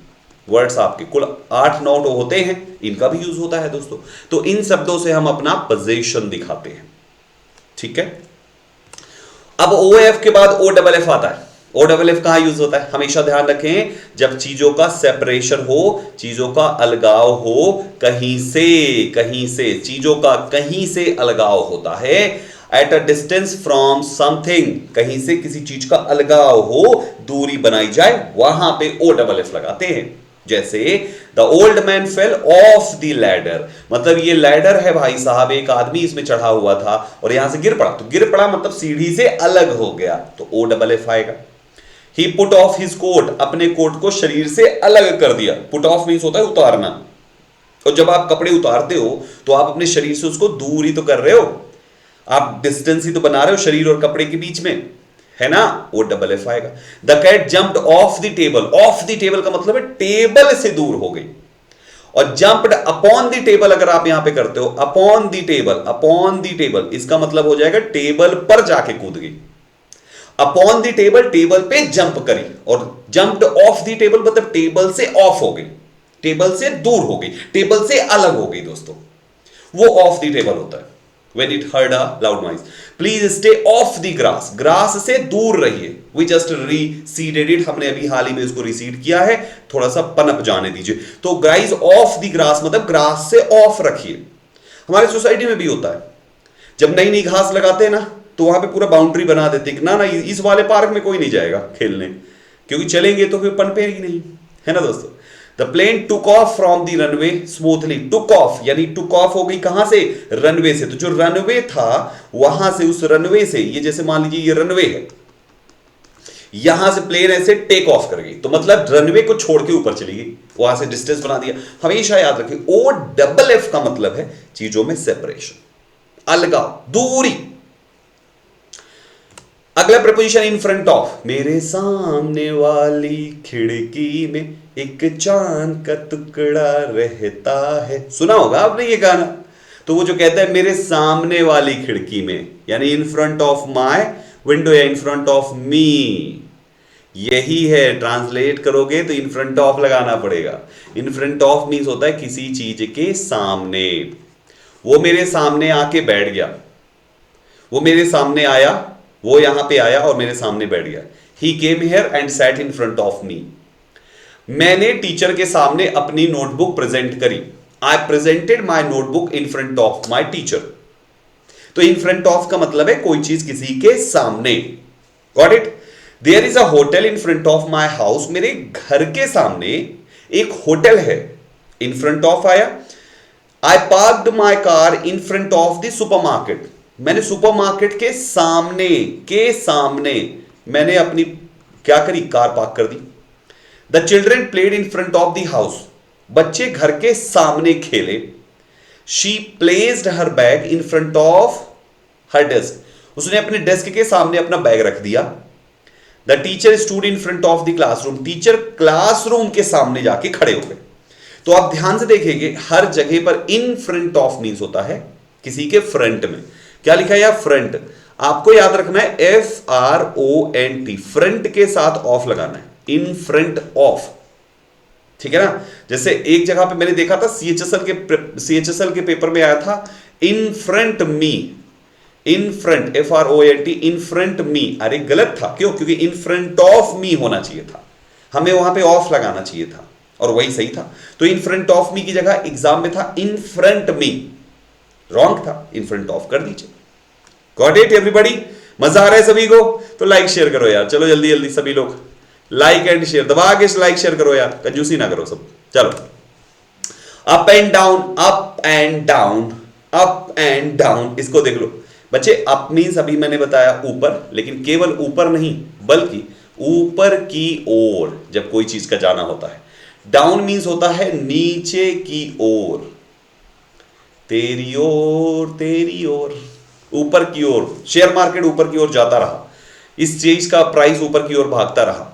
वर्ड्स आपके कुल 8-9 होते हैं, इनका भी यूज होता है दोस्तों। तो इन शब्दों से हम अपना पोजीशन दिखाते हैं। ठीक है। अब ओ एफ के बाद ओ डबल एफ आता है। ओ डबल एफ कहां यूज होता है? हमेशा ध्यान रखें, जब चीजों का सेपरेशन हो, चीजों का अलगाव हो, कहीं से चीजों का कहीं से अलगाव होता है। At a distance from something, कहीं से किसी चीज का अलगाव हो, दूरी बनाई जाए, वहां पे ओ डबल एफ लगाते हैं। जैसे the old man fell off the ladder, मतलब ये लैडर है भाई साहब, एक आदमी इसमें चढ़ा हुआ था और यहां से गिर पड़ा, तो गिर पड़ा मतलब सीढ़ी से अलग हो गया, तो ओ डबल एफ आएगा। ही पुट ऑफ हिज कोट, अपने कोट को शरीर से अलग कर दिया। पुट ऑफ मीन्स होता है उतारना, और जब आप कपड़े उतारते हो तो आप अपने शरीर से उसको दूर ही तो कर रहे हो, आप डिस्टेंस ही तो बना रहे हो शरीर और कपड़े के बीच में, है ना? वो डबल एफ आएगा। The cat jumped off the table, off the table का मतलब है टेबल से दूर हो गई। और जंप्ड अपॉन द टेबल अगर आप यहां पे करते हो, upon the table, upon the table, इसका मतलब हो जाएगा टेबल पर जाके कूद गई। अपॉन द टेबल, टेबल पे जंप करी, और जंप्ड ऑफ द टेबल मतलब टेबल से ऑफ हो गई, टेबल से दूर हो गई, टेबल से अलग हो गई दोस्तों, वो ऑफ द टेबल होता है। When it heard a loud noise, please stay off the grass, grass से दूर रहिए। We just reseeded it, हमने अभी हाल ही में इसको रिसीड किया है, थोड़ा सा पनप जाने दीजिए। तो guys off the grass मतलब ग्रास से ऑफ रखिए। हमारे सोसाइटी में भी होता है, जब नई नई घास लगाते हैं ना, तो वहां पे पूरा बाउंड्री बना देते हैं, ना इस वाले पार्क में कोई नहीं जाएगा खेलने, क्योंकि चलेंगे तो फिर पनपेगी नहीं, है ना दोस्तों। The plane took off from the runway smoothly, took off यानी टुक ऑफ हो गई कहां से? रनवे से। तो जो रनवे था वहां से, उस रनवे से, ये जैसे मान लीजिए ये रनवे है, यहां से प्लेन ऐसे टेक ऑफ कर गई, तो मतलब रनवे को छोड़ के ऊपर चली गई, वहां से डिस्टेंस बना दिया। हमेशा याद रखिए ओ डबल एफ का मतलब है चीजों में सेपरेशन, अलगाव, दूरी। अगला प्रपोजिशन इन फ्रंट ऑफ, मेरे सामने वाली खिड़की में एक चांद का टुकड़ा रहता है। सुना होगा आपने ये गाना। तो वो जो कहता है मेरे सामने वाली खिड़की में, यानी इन फ्रंट ऑफ माय विंडो या इन फ्रंट ऑफ मी, यही है। ट्रांसलेट करोगे तो इन फ्रंट ऑफ लगाना पड़ेगा। इन फ्रंट ऑफ मीन्स होता है किसी चीज के सामने। वो मेरे सामने आके बैठ गया, वो मेरे सामने आया, वो यहां पे आया और मेरे सामने बैठ गया। He came here and sat in front of me. मैंने टीचर के सामने अपनी नोटबुक प्रेजेंट करी। I presented my notebook in front of my teacher. तो इन फ्रंट ऑफ का मतलब है कोई चीज किसी के सामने। Got it? There is a hotel in front of my house, मेरे घर के सामने एक होटल है। इन फ्रंट ऑफ आया। I parked my car in front of the supermarket, मैंने सुपरमार्केट के सामने मैंने अपनी क्या करी, कार पार्क कर दी। The children played in front of the house, बच्चे घर के सामने खेले। She placed her bag in front of her desk, उसने अपने डेस्क के सामने अपना बैग रख दिया। The teacher stood in front of the classroom, teacher classroom के सामने जाके खड़े हो गए। तो आप ध्यान से देखेंगे हर जगह पर इन फ्रंट ऑफ मीन्स होता है किसी के फ्रंट में। क्या लिखा है यहां, फ्रंट। आपको याद रखना है FRONT, फ्रंट के साथ ऑफ लगाना है, इन फ्रंट ऑफ, ठीक है ना। जैसे एक जगह पे मैंने देखा था CHSL के पेपर में आया था in front me, in front FRONT, in front me. अरे गलत था, क्यों? क्योंकि इन फ्रंट ऑफ मी होना चाहिए था, हमें वहां पे ऑफ लगाना चाहिए था और वही सही था। तो इन फ्रंट ऑफ मी की जगह एग्जाम में था इन फ्रंट मी, रॉन्ग था, इन फ्रंट ऑफ कर दीजिए। Got it everybody? मजा आ रहा है सभी को? तो लाइक शेयर करो यार, चलो जल्दी जल्दी सभी लोग लाइक एंड शेयर, दबा के लाइक शेयर करो यार, कंजूसी ना करो सब। चलो, up and down, up and down, up and down, इसको देख लो बच्चे। अप मीन्स अभी मैंने बताया ऊपर, लेकिन केवल ऊपर नहीं बल्कि ऊपर की ओर जब कोई चीज का जाना होता है। डाउन मीन्स होता है नीचे की ओर, तेरी ओर तेरी ओर, ऊपर की ओर। शेयर मार्केट ऊपर की ओर जाता रहा, इस चीज का प्राइस ऊपर की ओर भागता रहा।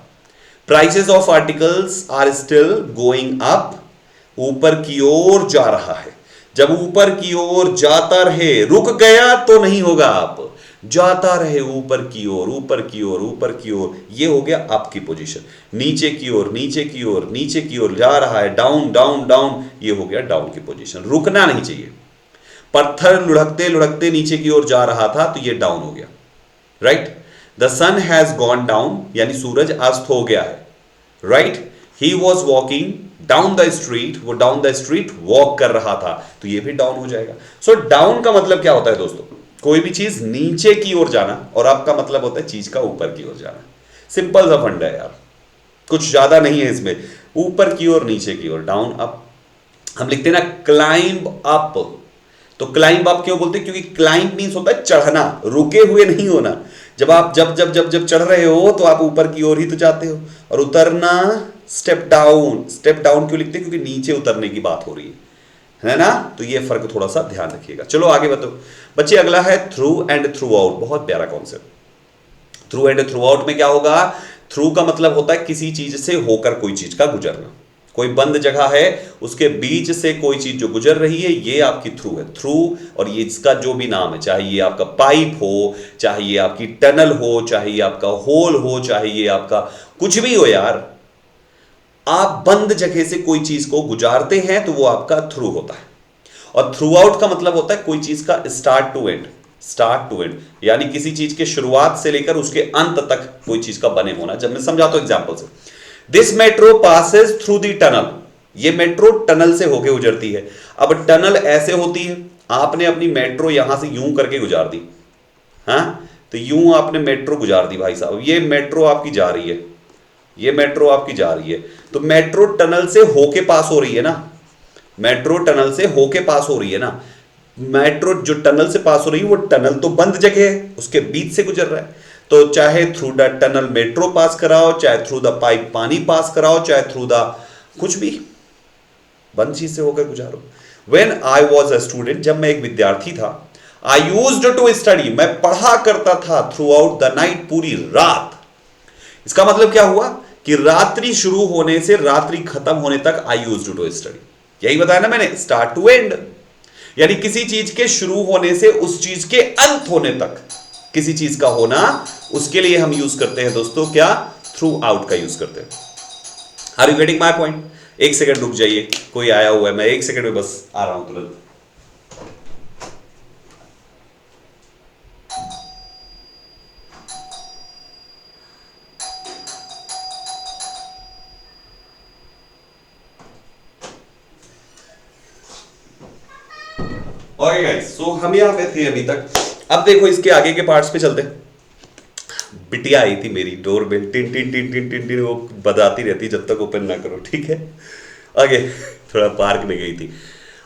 Prices of articles are still going up, ऊपर की ओर जा रहा है। जब ऊपर की ओर जाता रहे, रुक गया तो नहीं होगा, आप जाता रहे ऊपर की ओर, ऊपर की ओर, ऊपर की ओर, ये हो गया अप की पोजीशन। नीचे की ओर, नीचे की ओर, नीचे की ओर जा रहा है, डाउन डाउन डाउन, ये हो गया डाउन की पोजीशन। रुकना नहीं चाहिए। पत्थर लुढ़कते लुढ़कते नीचे की ओर जा रहा था, तो ये डाउन हो गया, right. The sun has gone down, यानी सूरज अस्त हो गया है, right. He was walking down the street, वो डाउन द स्ट्रीट वॉक कर रहा था, तो ये भी डाउन हो जाएगा। सो डाउन का मतलब क्या होता है दोस्तों? कोई भी चीज नीचे की ओर जाना, और आपका मतलब होता है चीज का ऊपर की ओर जाना। सिंपल सा फंडा है यार, कुछ ज्यादा नहीं है इसमें। ऊपर की ओर, नीचे की ओर, डाउन अप। हम लिखते हैं ना क्लाइंब अप, तो क्लाइंब अप क्यों बोलते हैं? क्योंकि क्लाइंब मीन्स होता है चढ़ना, रुके हुए नहीं होना। जब आप जब चढ़ रहे हो तो आप ऊपर की ओर ही तो जाते हो, और उतरना स्टेप डाउन। स्टेप डाउन क्यों लिखते हैं? क्योंकि नीचे उतरने की बात हो रही है ना। तो ये फर्क थोड़ा सा ध्यान रखिएगा। चलो आगे बताओ बच्चे, अगला है थ्रू एंड थ्रू आउट। बहुत प्यारा concept. Through and through out में क्या होगा? थ्रू का मतलब होता है किसी चीज से होकर कोई चीज का गुजरना। कोई बंद जगह है, उसके बीच से कोई चीज जो गुजर रही है, ये आपकी थ्रू है। थ्रू, और ये इसका जो भी नाम है, चाहे ये आपका पाइप हो, चाहे ये आपकी टनल हो, चाहे ये आपका होल हो, चाहे ये आपका कुछ भी हो यार, आप बंद जगह से कोई चीज को गुजारते हैं तो वो आपका थ्रू होता है। और थ्रू आउट का मतलब होता है कोई चीज का start to end, start to end, यानी किसी चीज के शुरुआत से लेकर उसके अंत तक कोई चीज का बने होना। जब मैं समझाता हूं एग्जांपल से, this metro passes through the tunnel, ये मेट्रो टनल से होके गुजरती है। अब टनल ऐसे होती है, आपने अपनी मेट्रो यहां से यूं करके गुजार दी, हाँ, तो यूं आपने मेट्रो गुजार दी भाई साहब। ये मेट्रो आपकी जा रही है, ये मेट्रो आपकी जा रही है, तो मेट्रो टनल से होके पास हो रही है ना, मेट्रो टनल से होके पास हो रही है ना। मेट्रो जो टनल से पास हो रही है, वो टनल तो बंद जगह है, उसके बीच से गुजर रहा है। तो चाहे थ्रू द टनल मेट्रो पास कराओ, चाहे थ्रू द पाइप पानी पास कराओ, चाहे थ्रू द कुछ भी बंद चीज से होकर गुजारो। When I was a student, जब मैं एक विद्यार्थी था, I used to study, मैं पढ़ा करता था थ्रू आउट द नाइट, पूरी रात। इसका मतलब क्या हुआ कि रात्रि शुरू होने से रात्रि खत्म होने तक I used to study। यही बताया ना मैंने, स्टार्ट टू एंड, यानी किसी चीज के शुरू होने से उस चीज के अंत होने तक किसी चीज का होना, उसके लिए हम यूज करते हैं दोस्तों क्या? थ्रू आउट का यूज करते हैं। Are you getting my point? एक सेकंड रुक जाइए, कोई आया हुआ है, मैं एक सेकंड में बस आ रहा हूं तुरंत। ओके गाइस, सो हम यहां पे थे अभी तक। अब देखो इसके आगे के पार्ट्स पे चलते हैं। बिटिया आई थी मेरी, doorbell tin tin tin tin tin tin वो बजाती रहती जब तक ओपन ना करो, ठीक है। आगे थोड़ा पार्क में गई थी।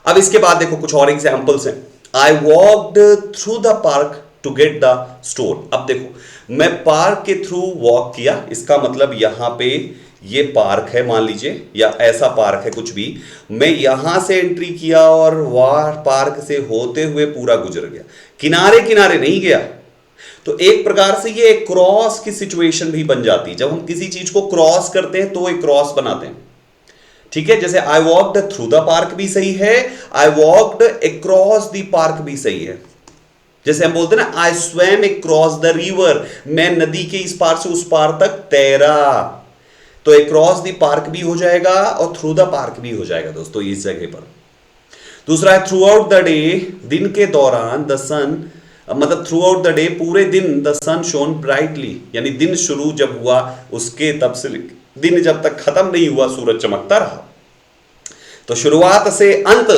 अब इसके बाद देखो कुछ और एग्जाम्पल्स हैं। I walked through the park to get the store. अब देखो मैं पार्क के थ्रू वॉक किया, इसका मतलब यहां पे ये पार्क है मान लीजिए, या ऐसा पार्क है कुछ भी, मैं यहां से एंट्री किया और वहां पार्क से होते हुए पूरा गुजर गया, किनारे किनारे नहीं गया। तो एक प्रकार से ये एक क्रॉस की सिचुएशन भी बन जाती है। जब हम किसी चीज को क्रॉस करते हैं तो एक क्रॉस बनाते हैं, ठीक है। जैसे आई वॉकड थ्रू द पार्क भी सही है, I walked across the park भी सही है। जैसे हम बोलते हैं ना आई स्वैम अक्रॉस द रिवर, मैं नदी के इस पार से उस पार तक तैरा, तो अक्रॉस द पार्क भी हो जाएगा और थ्रू द पार्क भी हो जाएगा दोस्तों इस जगह पर। दूसरा है थ्रू आउट द डे, दिन के दौरान द सन, मतलब थ्रू आउट द डे पूरे दिन द सन शोन ब्राइटली, यानी दिन शुरू जब हुआ उसके तब से दिन जब तक खत्म नहीं हुआ सूरज चमकता रहा। तो शुरुआत से अंत,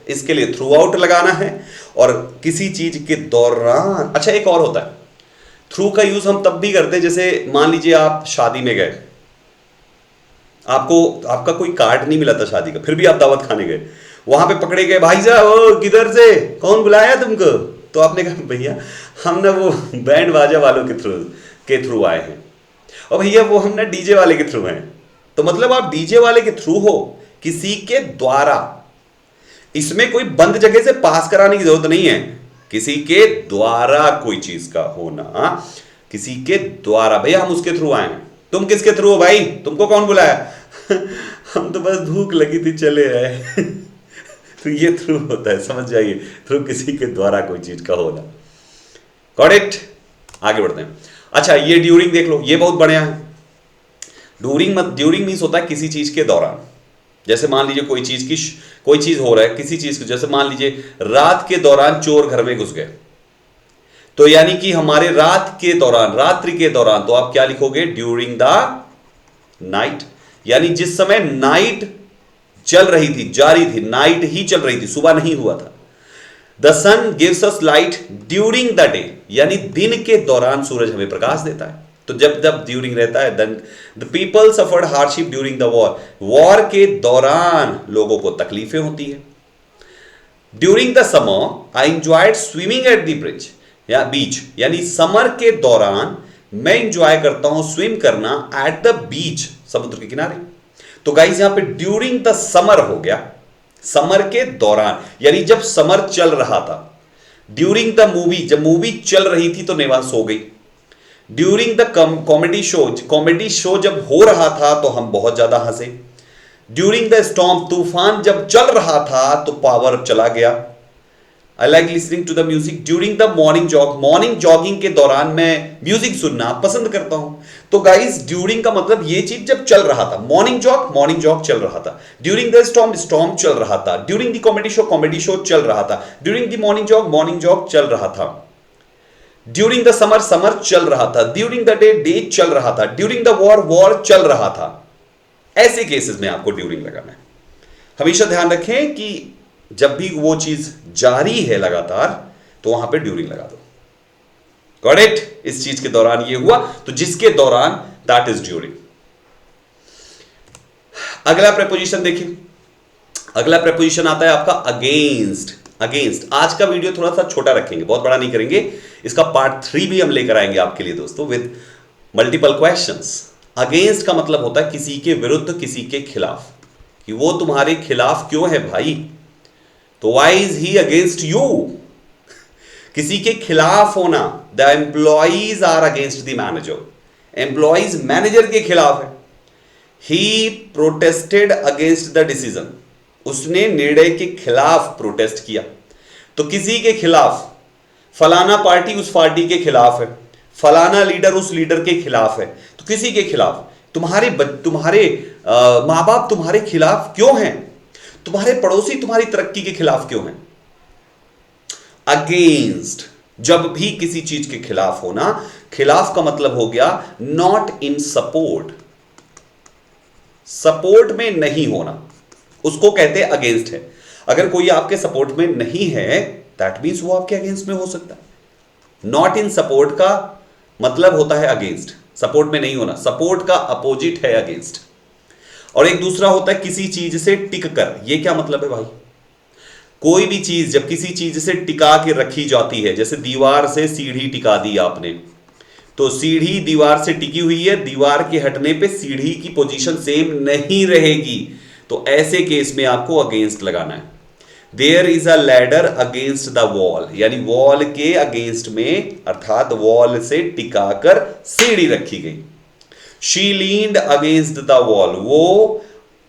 इसके लिए थ्रू आउट लगाना है। और किसी चीज के दौरान, अच्छा एक और होता है थ्रू का यूज हम तब भी करते हैं, जैसे मान लीजिए आप शादी में गए, आपका कोई कार्ड नहीं मिला था शादी का, फिर भी आप दावत खाने गए, वहां पे पकड़े गए, भाई साहब किधर से, कौन बुलाया तुमको? तो आपने कहा भैया हम ना वो बैंड बाजा वालों के थ्रू आए हैं, और भैया वो हम ना डीजे वाले के थ्रू हैं। तो मतलब आप डीजे वाले के थ्रू हो, किसी के द्वारा, इसमें कोई बंद जगह से पास कराने की जरूरत नहीं है, किसी के द्वारा कोई चीज का होना, किसी के द्वारा। भैया हम उसके थ्रू आए हैं, तुम किसके थ्रू हो भाई, तुमको कौन बुलाया? हम तो बस भूख लगी थी चले आए। तो ये थ्रू होता है, समझ जाइए, थ्रू किसी के द्वारा कोई चीज का होना। Got it? आगे बढ़ते हैं। अच्छा ये ड्यूरिंग देख लो, ये बहुत बढ़िया है। ड्यूरिंग मीन्स होता है किसी चीज के दौरान। जैसे मान लीजिए कोई चीज हो रहा है, किसी चीज को, जैसे मान लीजिए रात के दौरान चोर घर में घुस गए, तो यानी कि हमारे रात के दौरान, रात्रि के दौरान, तो आप क्या लिखोगे? ड्यूरिंग द नाइट, यानी जिस समय नाइट चल रही थी, जारी थी, नाइट ही चल रही थी, सुबह नहीं हुआ था। The sun gives us light during the day, यानी दिन के दौरान सूरज हमें प्रकाश देता है। तो जब जब ड्यूरिंग रहता है, then the people suffered hardship during the war, war के दौरान लोगों को तकलीफें होती है। During the summer I enjoyed swimming at the bridge या बीच, यानी समर के दौरान मैं इंजॉय करता हूं स्विम करना एट द बीच, समुद्र के किनारे। तो गाइस यहां पे ड्यूरिंग द समर हो गया, समर के दौरान, यानी जब समर चल रहा था। ड्यूरिंग द मूवी, जब मूवी चल रही थी तो नेवा सो गई। ड्यूरिंग द कॉमेडी शो जब हो रहा था तो हम बहुत ज्यादा हंसे। ड्यूरिंग द स्टॉर्म, तूफान जब चल रहा था तो पावर चला गया। I like listening to the music during the morning jog, morning jogging के दौरान मैं म्यूजिक सुनना पसंद करता हूं। तो गाइस ड्यूरिंग का मतलब ये चीज जब चल रहा था, मॉर्निंग जॉग चल रहा था। ड्यूरिंग द स्टॉर्म चल रहा था। ड्यूरिंग द कॉमेडी शो चल रहा था। ड्यूरिंग द मॉर्निंग जॉग चल रहा था। ड्यूरिंग द समर चल रहा था। ड्यूरिंग द डे चल रहा था। ड्यूरिंग द वॉर चल रहा था। ऐसे केसेस में आपको ड्यूरिंग लगाना है। हमेशा ध्यान रखें कि जब भी वो चीज जारी है लगातार तो वहां पे ड्यूरिंग लगा दो। Got it? इस चीज के दौरान ये हुआ, तो जिसके दौरान, दैट इज ड्यूरिंग। अगला प्रेपोजिशन देखिए, अगला प्रेपोजिशन आता है आपका अगेंस्ट। आज का वीडियो थोड़ा सा छोटा रखेंगे, बहुत बड़ा नहीं करेंगे। इसका पार्ट 3 भी हम लेकर आएंगे आपके लिए दोस्तों, विद मल्टीपल क्वेश्चंस। अगेंस्ट का मतलब होता है किसी के विरुद्ध, किसी के खिलाफ, कि वो तुम्हारे खिलाफ क्यों है भाई, तो why is he against you? किसी के खिलाफ होना, the employees are against the manager, employees manager के खिलाफ है। He protested against the decision, उसने निर्णय के खिलाफ प्रोटेस्ट किया। तो किसी के खिलाफ, फलाना पार्टी उस पार्टी के खिलाफ है, फलाना लीडर उस लीडर के खिलाफ है, तो किसी के खिलाफ। तुम्हारे मां बाप तुम्हारे खिलाफ क्यों हैं? तुम्हारे पड़ोसी तुम्हारी तरक्की के खिलाफ क्यों हैं? अगेंस्ट, जब भी किसी चीज के खिलाफ होना, खिलाफ का मतलब हो गया नॉट इन सपोर्ट, सपोर्ट में नहीं होना, उसको कहते हैं अगेंस्ट है। अगर कोई आपके सपोर्ट में नहीं है, दैट मीन्स वो आपके अगेंस्ट में हो सकता है। नॉट इन सपोर्ट का मतलब होता है अगेंस्ट, सपोर्ट में नहीं होना, सपोर्ट का अपोजिट है अगेंस्ट। और एक दूसरा होता है किसी चीज से टिक कर। ये क्या मतलब है भाई? कोई भी चीज जब किसी चीज से टिका के रखी जाती है, जैसे दीवार से सीढ़ी टिका दी आपने, तो सीढ़ी दीवार से टिकी हुई है, दीवार के हटने पे सीढ़ी की पोजीशन सेम नहीं रहेगी, तो ऐसे केस में आपको अगेंस्ट लगाना है। There is a ladder against the wall, यानी वॉल के अगेंस्ट में, अर्थात वॉल से टिकाकर सीढ़ी रखी गई। She leaned against the wall, वो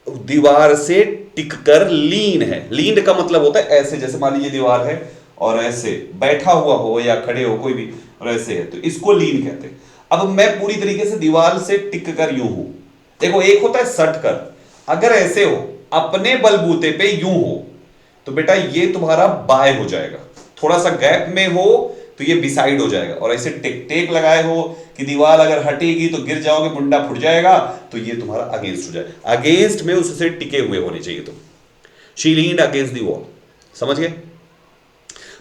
दीवार से टिककर लीन है। लीन का मतलब होता है ऐसे, जैसे मान लीजिए दीवार है और ऐसे बैठा हुआ हो या खड़े हो कोई भी, और ऐसे है, तो इसको लीन कहते हैं। अब मैं पूरी तरीके से दीवार से टिक कर यूं हूं, देखो एक होता है सट कर, अगर ऐसे हो अपने बलबूते पे यूं हो तो बेटा ये तुम्हारा बाय हो जाएगा, थोड़ा सा गैप में हो तो ये बिसाइड हो जाएगा, और ऐसे टेक लगाए हो कि दीवार अगर हटेगी तो गिर जाओगे, मुंडा फुट जाएगा, तो ये तुम्हारा अगेंस्ट हो जाएगा। अगेंस्ट में उससे टिके हुए होने चाहिए तुम। She leaned against the wall, समझ गए?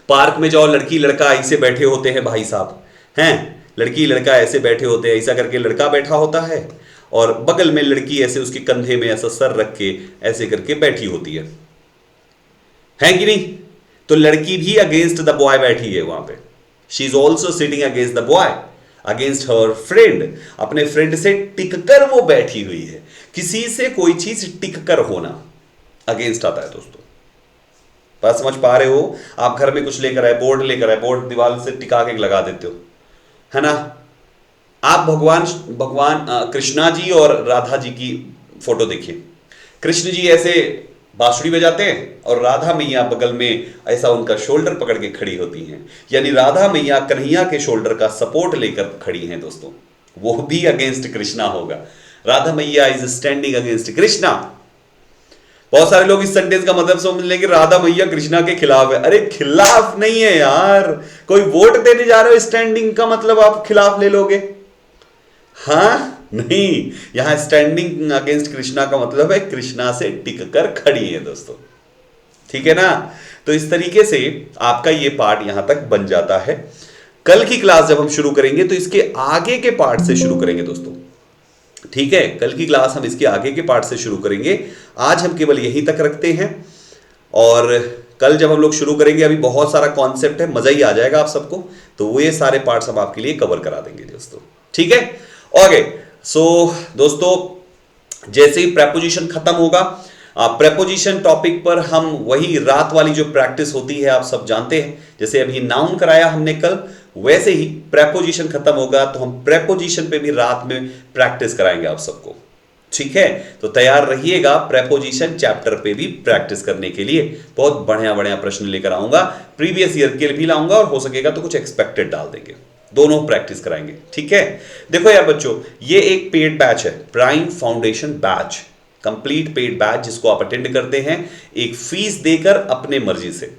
पार्क में जाओ, लड़की लड़का ऐसे बैठे होते हैं भाई साहब, हैं, लड़की लड़का ऐसे बैठे होते हैं, ऐसा करके लड़का बैठा होता है और बगल में लड़की ऐसे उसके कंधे में ऐसा सर रख के ऐसे करके बैठी होती है कि नहीं? तो लड़की भी अगेंस्ट द बॉय बैठी है वहां पे। She is also sitting against the boy, against her friend, अपने फ्रेंड से टिककर वो बैठी हुई है। किसी से कोई चीज टिककर होना अगेंस्ट आता है दोस्तों। बात समझ पा रहे हो? आप घर में कुछ लेकर आए, बोर्ड लेकर आए, बोर्ड दीवार से टिका के लगा देते हो, है ना? आप भगवान कृष्णा जी और राधा जी की फोटो देखिए। कृष्ण जी ऐसे बांसुरी बजाते हैं और राधा मैया बगल में ऐसा उनका शोल्डर पकड़ के खड़ी होती हैं, यानी राधा मैया कन्हैया के शोल्डर का सपोर्ट लेकर खड़ी हैं दोस्तों। वो भी अगेंस्ट कृष्णा होगा। राधा मैया इज स्टैंडिंग अगेंस्ट कृष्णा। बहुत सारे लोग इस सेंटेंस का मतलब समझ लेंगे राधा मैया कृष्णा के खिलाफ है। अरे खिलाफ नहीं है यार, कोई वोट देने जा रहे हो, स्टैंडिंग का मतलब आप खिलाफ ले लोगे? हाँ नहीं, यहां स्टैंडिंग अगेंस्ट कृष्णा का मतलब है कृष्णा से टिककर खड़ी है दोस्तों, ठीक है ना? तो इस तरीके से आपका ये पार्ट यहां तक बन जाता है। कल की क्लास जब हम शुरू करेंगे तो इसके आगे के पार्ट से शुरू करेंगे दोस्तों, ठीक है? कल की क्लास हम इसके आगे के पार्ट से शुरू करेंगे। आज हम केवल यहीं तक रखते हैं, और कल जब हम लोग शुरू करेंगे, अभी बहुत सारा कॉन्सेप्ट है, मजा ही आ जाएगा आप सबको, तो वो ये सारे पार्ट्स हम आपके लिए कवर करा देंगे दोस्तों, ठीक है? ओके, सो दोस्तों जैसे ही प्रेपोजिशन खत्म होगा, प्रेपोजिशन टॉपिक पर हम वही रात वाली जो प्रैक्टिस होती है आप सब जानते हैं, जैसे अभी नाउन कराया हमने कल, वैसे ही प्रेपोजिशन खत्म होगा तो हम प्रेपोजिशन पे भी रात में प्रैक्टिस कराएंगे आप सबको, ठीक है? तो तैयार रहिएगा प्रेपोजिशन चैप्टर पे भी प्रैक्टिस करने के लिए। बहुत बढ़िया बढ़िया प्रश्न लेकर आऊंगा, प्रीवियस ईयर के भी लाऊंगा और हो सकेगा तो कुछ एक्सपेक्टेड डाल देंगे, दोनों प्रैक्टिस कराएंगे, ठीक है? देखो यार बच्चों, ये एक पेड बैच है, prime foundation batch, complete paid batch, जिसको आप अटेंड करते हैं एक फीस देकर अपने मर्जी से।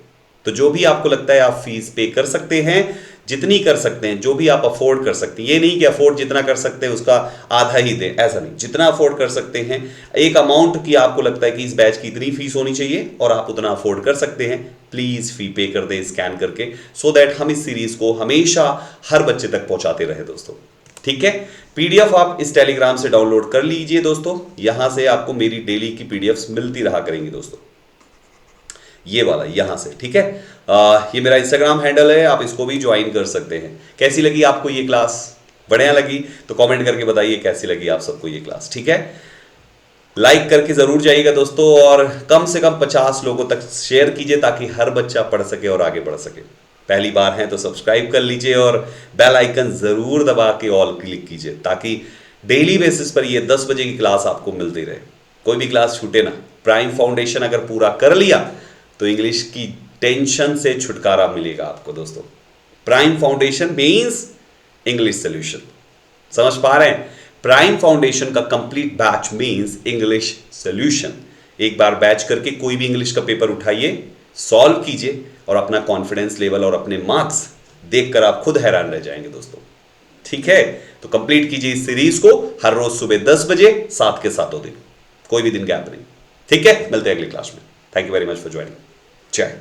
तो जो भी आपको लगता है आप फीस पे कर सकते हैं, जितनी कर सकते हैं, जो भी आप अफोर्ड कर सकते हैं। ये नहीं कि अफोर्ड जितना कर सकते हैं उसका आधा ही दें, ऐसा नहीं, जितना अफोर्ड कर सकते हैं, एक अमाउंट की आपको लगता है कि इस बैच की इतनी फीस होनी चाहिए और आप उतना अफोर्ड कर सकते हैं, प्लीज फी पे कर दें स्कैन करके, सो दैट हम इस सीरीज को हमेशा हर बच्चे तक पहुंचाते रहे दोस्तों, ठीक है? पीडीएफ आप इस टेलीग्राम से डाउनलोड कर लीजिए दोस्तों, यहां से आपको मेरी डेली की पीडीएफ्स मिलती रहा करेंगी दोस्तों, ये वाला यहां से, ठीक है? ये मेरा इंस्टाग्राम हैंडल है, आप इसको भी ज्वाइन कर सकते हैं। कैसी लगी आपको ये क्लास? बढ़िया लगी तो कमेंट करके बताइए कैसी लगी आप सबको ये क्लास, ठीक है? लाइक करके जरूर जाइएगा दोस्तों, और कम से कम 50 लोगों तक शेयर कीजिए ताकि हर बच्चा पढ़ सके और आगे बढ़ सके। पहली बार है तो सब्सक्राइब कर लीजिए और बेल आइकन जरूर दबा के ऑल क्लिक कीजिए, ताकि डेली बेसिस पर ये 10 बजे की क्लास आपको मिलती रहे, कोई भी क्लास छूटे ना। प्राइम फाउंडेशन अगर पूरा कर लिया तो इंग्लिश की टेंशन से छुटकारा मिलेगा आपको दोस्तों। Prime foundation means English solution, समझ पा रहे हैं? प्राइम फाउंडेशन का complete batch means English solution. एक बार बैच करके कोई भी इंग्लिश का पेपर उठाइए, सॉल्व कीजिए, और अपना कॉन्फिडेंस लेवल और अपने मार्क्स देखकर आप खुद हैरान रह जाएंगे दोस्तों, ठीक है? तो कंप्लीट कीजिए इस सीरीज को हर रोज सुबह 10 बजे, 7 के सातों दिन, कोई भी दिन गैप नहीं, ठीक है? मिलते हैं अगली क्लास में। Thank you very much for joining. जय